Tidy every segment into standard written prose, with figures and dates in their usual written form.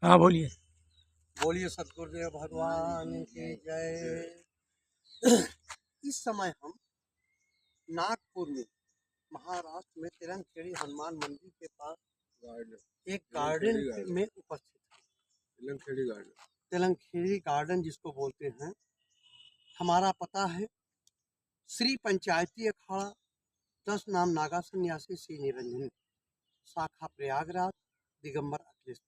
हाँ बोलिए। बोलिए सतगुरुदेव भगवान की जय। इस समय हम नागपुर में महाराष्ट्र में तिलंगखेड़ी हनुमान मंदिर के पास एक गार्डन में उपस्थित है। तिलंगखेड़ी गार्डन जिसको बोलते हैं। हमारा पता है श्री पंचायती अखाड़ा 10 नाम नागा सन्यासी श्री निरंजन, शाखा प्रयागराज, दिगंबर अखिलेश।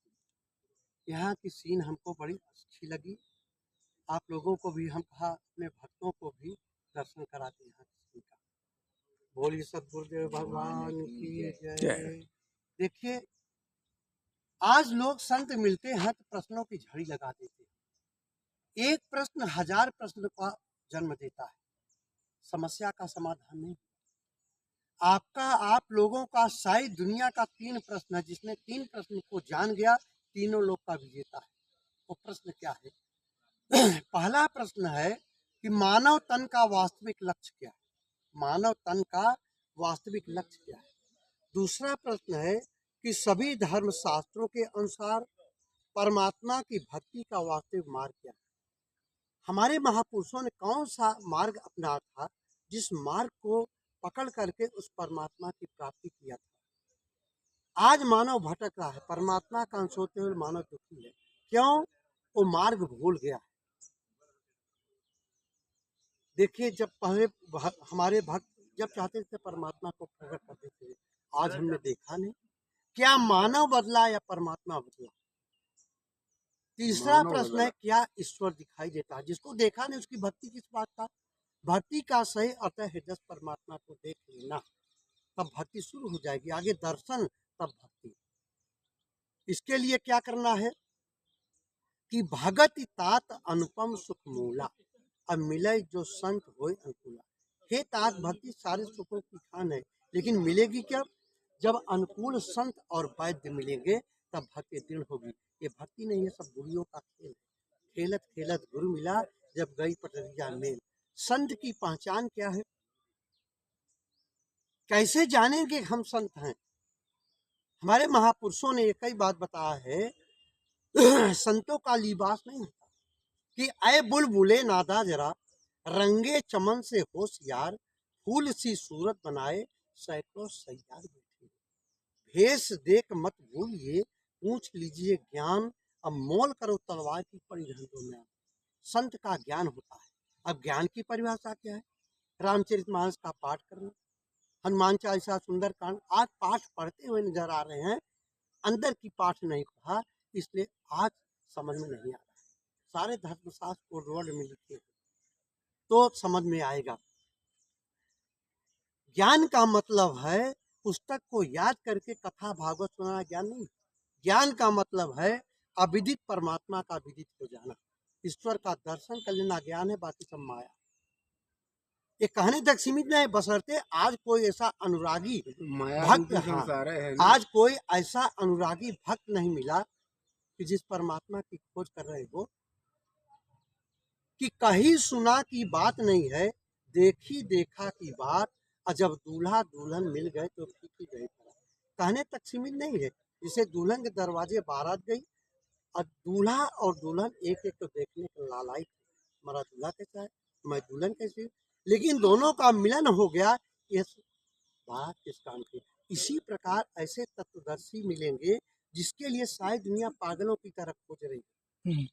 यहाँ की सीन हमको बड़ी अच्छी लगी। आप लोगों को भी हम कहा, अपने भक्तों को भी दर्शन कराते हैं किसी का। बोलिए सतगुरुदेव भगवान की जय। देखिए, आज लोग संत मिलते हैं तो प्रश्नों की झड़ी लगा देते हैं। एक प्रश्न 1000 प्रश्न का जन्म देता है। समस्या का समाधान नहीं। आप लोगों का शायद दुनिया का 3 प्रश्न है, जिसने 3 प्रश्न को जान गया तीनों लोग का विजेता है। वो प्रश्न क्या है? पहला प्रश्न है कि मानव तन का वास्तविक लक्ष्य क्या है? मानव तन का वास्तविक लक्ष्य क्या है? दूसरा प्रश्न है कि सभी धर्म शास्त्रों के अनुसार परमात्मा की भक्ति का वास्तविक मार्ग क्या है? हमारे महापुरुषों ने कौन सा मार्ग अपनाया था, जिस मार्ग को पकड़ करके उस परमात्मा की प्राप्ति किया था? आज मानव भटक रहा है, परमात्मा का अंश होते हुए मानव दुखी है। क्यों? वो मार्ग भूल गया है। देखिए, जब पहले हमारे भक्त जब चाहते थे परमात्मा को प्रकट करते थे, आज हमने देखा नहीं। क्या मानव बदला या परमात्मा बदला? तीसरा प्रश्न है, क्या ईश्वर दिखाई देता है? जिसको देखा नहीं उसकी भक्ति किस बात का? भक्ति का सही अर्थ है हृदय परमात्मा को देख लेना, तब भक्ति शुरू हो जाएगी। आगे दर्शन, तब भक्ति। इसके लिए क्या करना है कि भगत तात अनुपम सुख मूला, अब मिले जो संत होए अनुकूला। हे तात, भक्ति सारे सुखों की खान है, लेकिन मिलेगी क्या? जब अनुकूल संत और वैद्य मिलेंगे तब भक्ति दृढ़ होगी। ये भक्ति नहीं है, सब गुरुओं का खेल है। खेलत खेलत गुरु मिला, जब गई पटरिया मेल। संत की पहचान क्या है? कैसे जानेंगे हम संत हैं? हमारे महापुरुषों ने एक ही बात बताया है। संतों का लिबास नहीं होता कि अय बुलबुले नादा जरा, रंगे चमन से होशियार, फूल सी सूरत बनाए सैकड़ों सैयार बैठे। भेष देख मत भूलिए, पूछ लीजिए ज्ञान, अब मोल करो तलवार की पड़ी घंटों में। संत का ज्ञान होता है। अब ज्ञान की परिभाषा क्या है? रामचरितमानस का पाठ करना, हनुमान चालीसा, सुंदरकांड। आज पाठ पढ़ते हुए नजर आ रहे हैं, अंदर की पाठ नहीं पढ़ा, इसलिए आज समझ में नहीं आ रहा है। सारे धर्मशास्त्र को वर्ड में लिखे तो समझ में आएगा। ज्ञान का मतलब है पुस्तक को याद करके कथा भागवत सुनाना ज्ञान नहीं। ज्ञान का मतलब है अविदित परमात्मा का विदित हो जाना, ईश्वर का दर्शन कर लेना ज्ञान है, बाकी सब माया। ये कहने तक सीमित नहीं, बशर्ते आज कोई ऐसा अनुरागी भक्त, आज कोई ऐसा अनुरागी भक्त नहीं मिला कि जिस परमात्मा की खोज कर रहे हो, कि कहीं सुना की बात नहीं है, देखी देखा की बात, और जब दूल्हा दुल्हन मिल गए तो फीकी गई। कहने तक सीमित नहीं है। जिसे दुल्हन के दरवाजे बारात गई और दूल्हा और दुल्हन एक एक को देखने के लालाई थे। हमारा दूल्हा कैसा है, मैं दुल्हन कैसी, लेकिन दोनों का मिलन हो गया। ये बात किस काम की? इसी प्रकार ऐसे तत्वदर्शी मिलेंगे जिसके लिए शायद दुनिया पागलों की तरफ खोज रही है।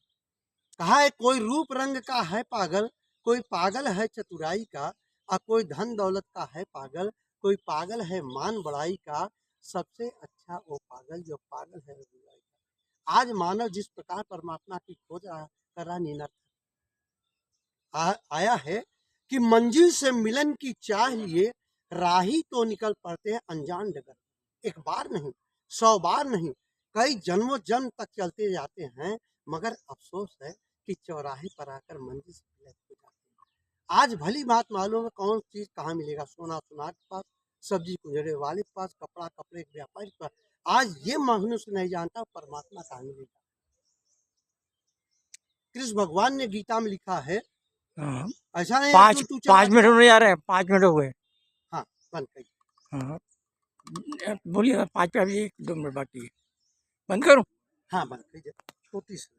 कहा है, कोई रूप रंग का है पागल, कोई पागल है चतुराई का, और कोई धन दौलत का है पागल, कोई पागल है मान बड़ाई का। सबसे अच्छा वो पागल जो पागल है बुराई का। आज मानव जिस प्रकार परमात्मा की खोज कर रहा निरर्थक आया है कि मंजिल से मिलन की चाह लिए राही तो निकल पड़ते हैं अनजान डगर। एक बार नहीं, 100 बार नहीं, कई जन्मों जन्म तक चलते जाते हैं, मगर अफसोस है कि चौराहे पर आकर मंजिल से विलय हो जाते हैं। आज भली बात मालूम है कौन चीज कहाँ मिलेगा। सोना सुनार के पास, सब्जी कुंजड़े वाले के पास, कपड़ा कपड़े के व्यापारी के पास। आज ये मनुष्य नहीं जानता परमात्मा कहाँ मिलेगा। कृष्ण भगवान ने गीता में लिखा है, हाँ, ऐसा नहीं पाँच तू 5 मिनट नहीं आ रहे हैं, 5 मिनट हो गए। हाँ, बंद कर। हाँ बोलिए, 5 पे अभी 1-2 मिनट बाकी है, बंद करूँ? हाँ बन गई छोटी सी